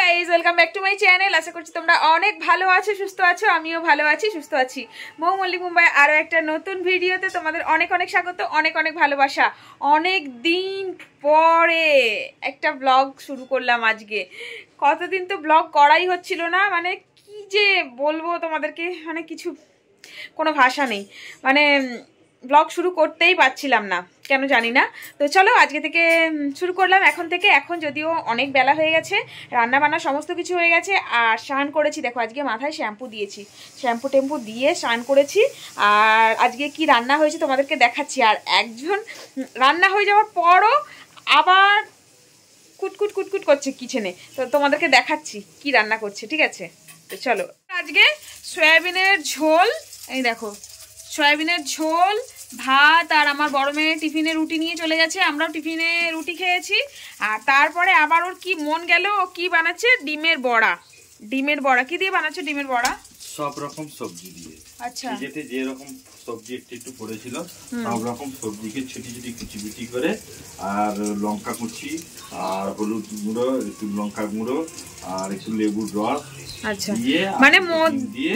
Guys welcome back to my channel. আশা করছি তোমরা অনেক ভালো আছো, সুস্থ আছো। আমিও ভালো আছি, সুস্থ আছি। মৌ মল্লিক মুম্বাই আরো একটা নতুন ভিডিওতে তোমাদের অনেক অনেক স্বাগত, অনেক অনেক ভালোবাসা। অনেক দিন পরে একটা ব্লগ শুরু করলাম আজকে। কতদিন তো ব্লগ করাই হচ্ছিল না, মানে কি যে বলবো তোমাদেরকে, মানে কিছু কোনো ভাষা নেই, মানে ব্লগ শুরু করতেই পারছিলাম না, কেন জানি না। তো চলো আজকে থেকে শুরু করলাম, এখন থেকে। এখন যদিও অনেক বেলা হয়ে গেছে, রান্না বান্না সমস্ত কিছু হয়ে গেছে, আর স্নান করেছি। দেখো আজকে মাথায় শ্যাম্পু দিয়েছি, শ্যাম্পু টেম্পু দিয়ে স্নান করেছি। আর আজকে কি রান্না হয়েছে তোমাদেরকে দেখাচ্ছি। আর একজন রান্না হয়ে যাওয়ার পরও আবার কুটকুট কুটকুট করছে কিচেনে, তো তোমাদেরকে দেখাচ্ছি কি রান্না করছে, ঠিক আছে? তো চলো, আজকে সয়াবিনের ঝোল, এই দেখো সয়াবিনের ঝোল, ভাত, আর আমার বড় মেয়ে টিফিনে রুটি নিয়ে চলে গেছে, আমরাও টিফিনে রুটি খেয়েছি। আর তারপরে আবার ওর কি মন গেল, ও কি বানাচ্ছে, ডিমের বড়া। ডিমের বড়া কি দিয়ে বানাচ্ছে? ডিমের বড়া সব রকম সবজি দিয়ে। আচ্ছা, যেতে যে রকম সবজি একটু পড়েছিল সব রকম সবজিকে ছিটি ছিটি কুচি কুচি করে, আর লঙ্কা কুচি, আর হলুদ গুঁড়ো, একটু লঙ্কা গুঁড়ো, আর একটু লেবুর রস। আচ্ছা, মানে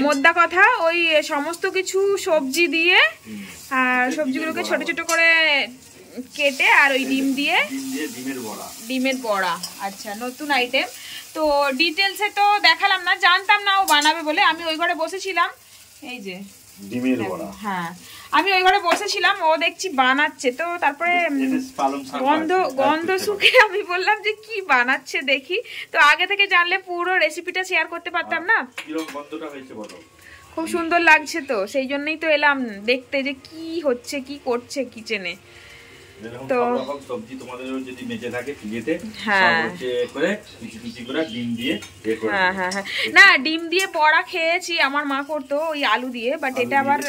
মোদ্দা কথা ওই সমস্ত কিছু সবজি দিয়ে, আর সবজিগুলোকে ছোট ছোট করে কেটে, আর ওই ডিম দিয়ে ডিমের বড়া। আচ্ছা, নতুন আইটেম। তো ডিটেলসে তো দেখালাম না, জানতাম না ও বানাবে বলে। আমি ওই ঘরে বসেছিলাম, এই যে ডিমের বড়া, হ্যাঁ আমি ওই ঘরে বসেছিলাম, ও দেখছি বানাচ্ছে। তো তারপরে গন্ধ শুকে আমি বললাম যে কি বানাচ্ছে দেখি। তো আগে থেকে জানলে পুরো রেসিপিটা শেয়ার করতে পারতাম না। খুব সুন্দর লাগছে, তো সেই জন্যই তো এলাম দেখতে যে কি হচ্ছে, কি করছে কিচেনে। তো সবজি তোমাদের যদি মেজে থাকে ফ্রিজেতে, হ্যাঁ করে কুচি কুচি করে ডিম দিয়ে, হ্যাঁ হ্যাঁ হ্যাঁ, না ডিম দিয়ে বড়া খেয়েছি, আমার মা করতো ওই আলু দিয়ে, বাট এটা আবার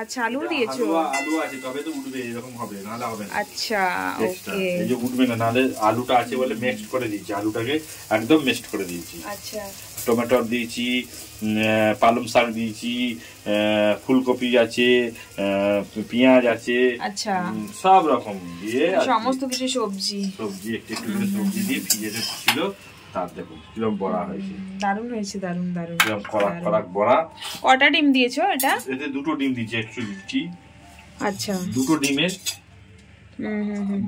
আচ্ছা আলু দিয়েছো? আলু আছে, তবে তো উঠবে, এরকম হবে না হলে হবে না। আচ্ছা ওকে, এই যে উঠবে না, নালে আলুটা আছে বলে মিক্সড করে দিয়েছি, আলুটাকে একদম মিক্সড করে দিয়েছি। আচ্ছা, টমেটো দিয়েছি, পালং শাক দিয়েছি, ফুলকপি আছে, পেঁয়াজ আছে, আচ্ছা সব রকম দিয়ে সমস্ত কিছু সবজি একটু একটু করে সবজি দিয়ে ফ্রিজে ছিল। তার দেখো কিরকম বড়া হয়েছে, দারুণ হয়েছে, দারুণ দারুণ। কড়াক বড়া। কটা ডিম দিয়েছো এটা? এতে দুটো ডিম দিয়েছি, একটু দিচ্ছি। আচ্ছা, দুটো ডিমের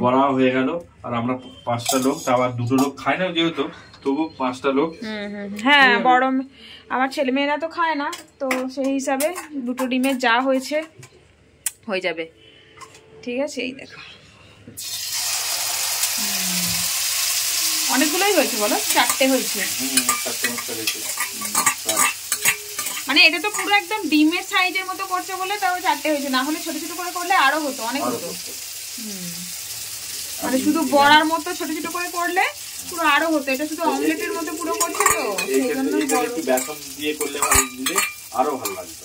বড়া হয়ে গেল। আর আমরা 5টা লোক, তা আবার দুটো লোক খায় না যেহেতু, তবু 5টা লোক। হ্যাঁ, বড় আমার ছেলে মেয়েরা তো খায় না, তো সেই হিসাবে দুটো ডিমের যা হয়েছে হয়ে যাবে, ঠিক আছে? এই দেখো অনেকগুলোই হয়েছে, বলো 4টে হয়েছে। মানে এটা তো পুরো একদম ডিমের সাইজের মতো করছে বলে তাও 4টে হয়েছে, না হলে ছোট ছোট করে করলে আরো হতো, অনেক হতো। মানে শুধু বড়ার মতো ছোট ছোট করে করলে পুরো আরো হতো, এটা শুধু অমলেটের মতো পুরো করছে, তো সেই জন্য বেসন দিয়ে করলে আরো ভালো লাগতো।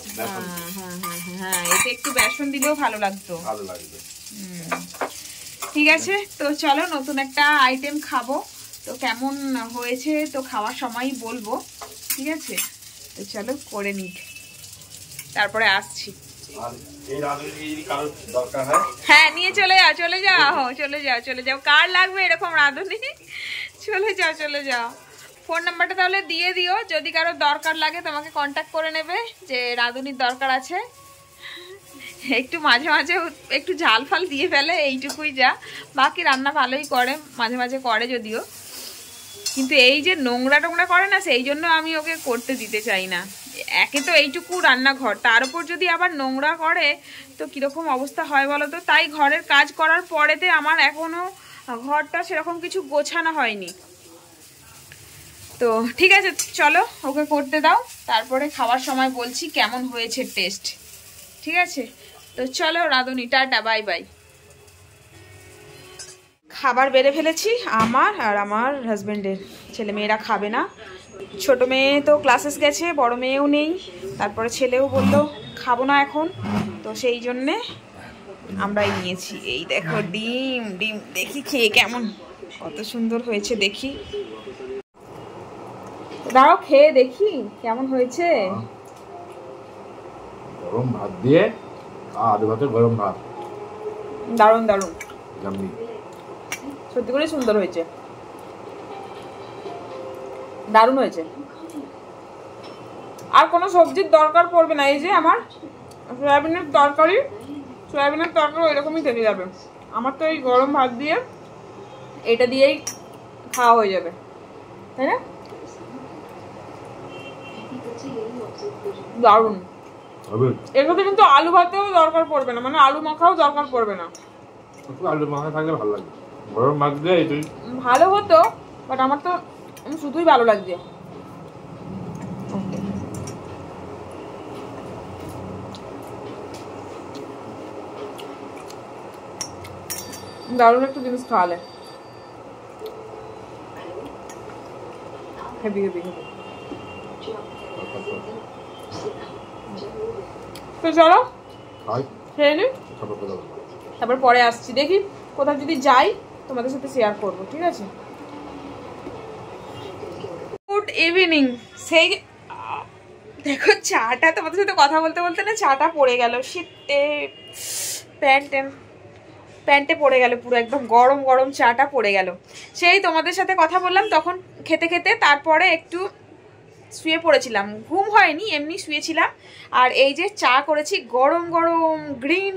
হ্যাঁ, এতে একটু বেসন দিলেও ভালো লাগতো। ঠিক আছে, তো চলো নতুন একটা আইটেম খাবো, তো কেমন হয়েছে তো খাওয়ার সময় বলবো, ঠিক আছে? তো চলো করে নিই, তারপরে আসছি। হ্যাঁ, নিয়ে চলে যাও, চলে যাও, চলে যাও, চলে যাও। কার লাগবে এরকম রাঁধুনি, চলে যাও, চলে যাও। ফোন নাম্বারটা তাহলে দিয়ে দিও, যদি কারো দরকার লাগে তোমাকে কন্ট্যাক্ট করে নেবে, যে রাঁধুনির দরকার আছে। একটু মাঝে মাঝে একটু ঝাল ফাল দিয়ে ফেলে, এইটুকুই যা, বাকি রান্না ভালোই করে, মাঝে মাঝে করে যদিও, কিন্তু এই যে নোংরা টোংরা করে না, সেই জন্য আমি ওকে করতে দিতে চাই না। একে তো এইটুকু রান্নাঘর, তার উপর যদি আবার নোংরা করে তো কিরকম অবস্থা হয় বলো তো? তাই ঘরের কাজ করার পরেতে আমার এখনো ঘরটা সেরকম কিছু গোছানো হয়নি। তো ঠিক আছে, চলো ওকে করতে দাও, তারপরে খাওয়ার সময় বলছি কেমন হয়েছে টেস্ট, ঠিক আছে? তো চলো রাঁধুনি, টাটা, বাই বাই। খাবার বেড়ে ফেলেছি আমার আর আমার হাজব্যান্ডের, ছেলে মেয়েরা খাবে না। ছোট মেয়ে তো ক্লাসেস গেছে, বড় মেয়েও নেই, তারপরে ছেলেও বললো খাবো না এখন, তো সেই জন্যে আমরাই নিয়েছি। এই দেখো ডিম, ডিম দেখি খেয়ে কেমন, কত সুন্দর হয়েছে দেখি, দাঁড়াও খেয়ে দেখি কেমন হয়েছে। গরম ভাত দিয়ে, আলু ভাতের গরম ভাত, দারুণ দারুণ, সত্যি করে সুন্দর হয়েছে। দারুণ হয়েছে। আর কোনো সবজির দরকার পড়বে না। এই যে আমার সয়াবিনের তরকারি এরকমই থেকে যাবে। আমার তো এই গরম ভাত দিয়ে এটা দিয়েই খাওয়া হয়ে যাবে, তাই না? দারুণ। এর সাথে কিন্তু আলু ভাতেও দরকার পড়বে না, মানে আলু মাখাও দরকার পড়বে না। আলু মাখা থাকলে ভালো লাগে, গরম ভাত দিয়ে এটাই ভালো হতো, বাট আমার তো শুধুই ভালো লাগছে। দারুণ একটা জিনিস খাওয়ালে, হেভি হেভি হেভি। তো চলো খেয়ে নি, তারপর পরে আসছি। দেখি কোথাও যদি যাই তোমাদের সাথে শেয়ার করবো, ঠিক আছে? Good evening. সেই দেখো চাটা তোমাদের সাথে কথা বলতে বলতে না চাটা পড়ে গেল, শীতে প্যান্টে পড়ে গেল, পুরো একদম গরম গরম চাটা পড়ে গেল। সেই তোমাদের সাথে কথা বললাম তখন খেতে খেতে, তারপরে একটু শুয়ে পড়েছিলাম, ঘুম হয়নি, এমনি শুয়েছিলাম। আর এই যে চা করেছি গরম গরম গ্রিন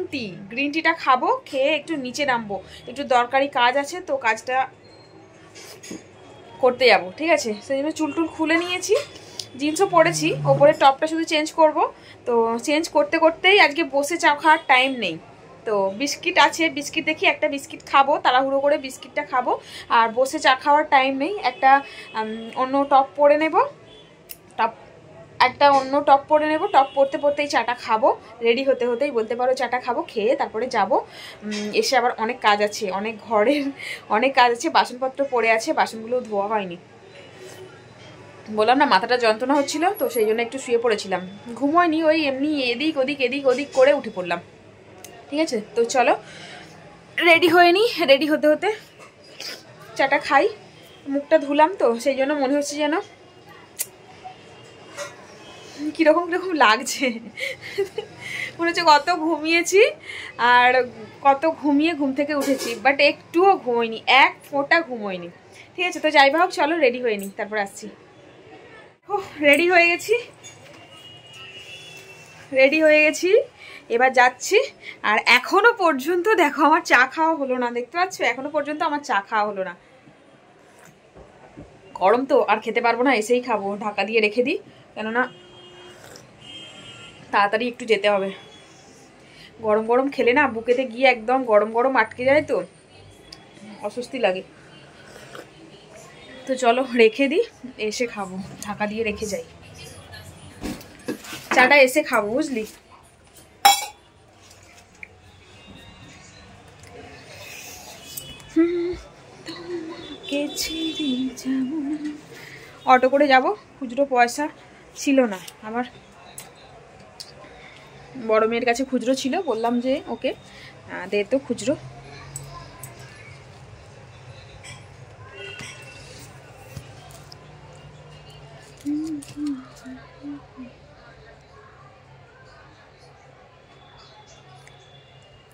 টিটা খাবো, খেয়ে একটু নিচে নামবো, একটু দরকারি কাজ আছে, তো কাজটা করতে যাবো, ঠিক আছে? সেই জন্য চুলটুল খুলে নিয়েছি, জিন্সও পরেছি, ওপরে টপটা শুধু চেঞ্জ করব। তো চেঞ্জ করতে করতেই আজকে বসে চা খাওয়ার টাইম নেই। তো বিস্কিট আছে, বিস্কিট দেখি একটা বিস্কিট খাবো, তাড়াহুড়ো করে বিস্কিটটা খাবো, আর বসে চা খাওয়ার টাইম নেই। একটা অন্য টপ পরে নেব, টপ পরতে পরতেই চাটা খাবো, রেডি হতে হতেই বলতে পারো চাটা খাবো, খেয়ে তারপরে যাব। এসে আবার অনেক কাজ আছে, ঘরের অনেক কাজ আছে, বাসনপত্র পড়ে আছে, বাসনগুলো ধোয়া হয়নি। বললাম না মাথাটা যন্ত্রণা হচ্ছিল, তো সেই জন্য একটু শুয়ে পড়েছিলাম, ঘুম হয়নি, ওই এমনি এদিক ওদিক করে উঠে পড়লাম, ঠিক আছে? তো চলো রেডি হয়ে নি, রেডি হতে হতে চাটা খাই। মুখটা ধুলাম, তো সেই জন্য মনে হচ্ছে যেন কিরকম লাগছে, মনে হচ্ছে কত ঘুমিয়েছি আর কত ঘুমিয়ে ঘুম থেকে উঠেছি, বাট একটুও ঘুমোইনি, এক ফোঁটা ঘুমোইনি, ঠিক আছে? তো যাই হোক চলো রেডি হয়ে নি, তারপর আসছি। রেডি হয়ে গেছি, এবার যাচ্ছি। আর এখনো পর্যন্ত দেখো আমার চা খাওয়া হলো না, দেখতে পাচ্ছ? এখনো পর্যন্ত আমার চা খাওয়া হলো না। গরম তো আর খেতে পারবো না, এসেই খাবো, ঢাকা দিয়ে রেখে দিই, কেননা তাড়াতাড়ি একটু যেতে হবে। গরম গরম খেলে না বুকেতে গিয়ে একদম গরম গরম আটকে যায়, তো অস্বস্তি লাগে। তো চলো রেখে দিই, এসে খাবো, ঢাকা দিয়ে রেখে যাই, চাটা এসে খাবো, বুঝলি? অটো করে যাব, খুচরো পয়সা ছিল না আমার, বড় মেয়ের কাছে খুচরো ছিল, বললাম যে ওকে দে তো খুচরো।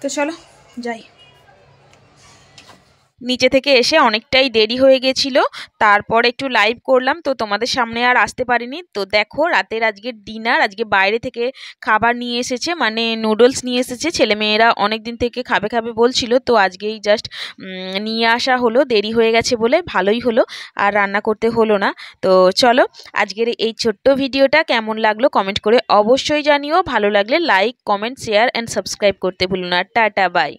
তো চলো যাই। নিচে থেকে এসে অনেকটাই দেরি হয়ে গেছিল, তারপর একটু লাইভ করলাম, তো তোমাদের সামনে আর আসতে পারিনি। তো দেখো রাতের আজকের ডিনার, আজকে বাইরে থেকে খাবার নিয়ে এসেছে, মানে নুডলস নিয়ে এসেছে, ছেলেমেয়েরা অনেক দিন থেকে খাবে বলছিল, তো আজকেই জাস্ট নিয়ে আসা হলো, দেরি হয়ে গেছে বলে, ভালোই হলো, আর রান্না করতে হলো না। তো চলো আজকের এই ছোট্ট ভিডিওটা কেমন লাগলো কমেন্ট করে অবশ্যই জানিও, ভালো লাগলে like comment share and subscribe করতে ভুলো না। Tata bye.